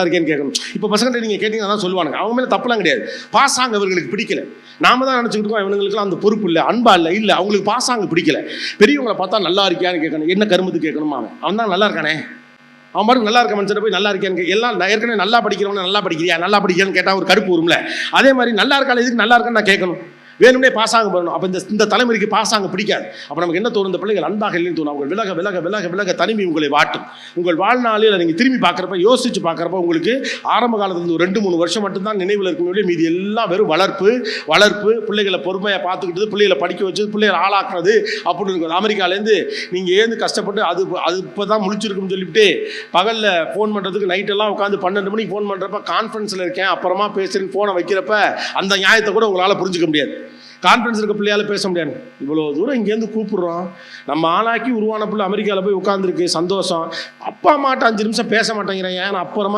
இருக்கேன்னு கேட்கணும். இப்போ பசங்கள்ட்ட நீங்கள் கேட்டீங்கன்னா தான் சொல்லுவானுங்க. அவங்க மேலே தப்புலாம் கிடையாது. பாசாங்க அவர்களுக்கு பிடிக்கல. நாம தான் நினச்சிக்கிட்டு இருக்கோம் இவனுங்களுக்குலாம் அந்த பொறுப்பு இல்லை, அன்பா இல்லை. அவங்களுக்கு பாசாங்க பிடிக்கல. பெரியவங்களை பார்த்தா நல்லா இருக்கியான்னு கேட்கணும். என்ன கரும்புக்கு கேட்கணுமா? அவன் தான் நல்லா இருக்கானே, அவன் மாதிரி நல்லா இருக்க மனுஷன் போய் நல்லா இருக்கேன்னு எல்லாம் ஏற்கனவே நல்லா படிக்கிறவங்க நல்லா படிக்கிறியா நல்லா படிக்கிறேன்னு கேட்டால் ஒரு கருப்பு வரும்ல. அதே மாதிரி நல்லா இருக்கால எதுக்கு நல்லா இருக்கான்னு நான் கேட்கணும். வேணும்னே பாசாங்க பண்ணணும். அப்போ இந்த தலைமுறைக்கு பாசாங்க பிடிக்காது. அப்போ நமக்கு என்ன தோணும்? இந்த பிள்ளைகள் அன்பாக இல்லைன்னு தோணும். அவங்க விலக விலக விலக விலக தனிமை உங்களை வாட்டும். உங்கள் வாழ்நாளில் நீங்கள் திரும்பி பார்க்குறப்ப, யோசிச்சு பார்க்குறப்ப உங்களுக்கு ஆரம்ப காலத்தில் ஒரு 2-3 வருஷம் மட்டும்தான் நினைவில் இருக்கக்கூடிய, மீதி எல்லாம் வெறும் வளர்ப்பு, பிள்ளைகளை பொறுமையாக பார்த்துக்கிட்டது, பிள்ளைகளை படிக்க வச்சது, பிள்ளைகளை ஆளாக்குறது அப்படின்னு இருக்கும். அமெரிக்காலேருந்து நீங்கள் ஏந்து கஷ்டப்பட்டு அது இப்போ தான் முழிச்சிருக்குன்னு சொல்லிவிட்டு பகலில் ஃபோன் பண்ணுறதுக்கு நைட்டெல்லாம் உட்காந்து 12 மணிக்கு ஃபோன் பண்ணுறப்ப கான்ஃபரன்ஸில் இருக்கேன் அப்புறமா பேசுகிறேன்னு ஃபோனை வைக்கிறப்ப அந்த நியாயத்தை கூட உங்களால் புரிஞ்சுக்க முடியாது. கான்ஃபரன்ஸ் இருக்க பிள்ளையால் பேச முடியாது. இவ்வளோ தூரம் இங்கேருந்து கூப்பிடுறோம், நம்ம ஆளாக்கி உருவான பிள்ளை அமெரிக்காவில் போய் உட்காந்துருக்கு, சந்தோஷம். அப்பா அம்மாட்ட 5 நிமிஷம் பேச மாட்டேங்கிறேன், ஏன் அப்புறமா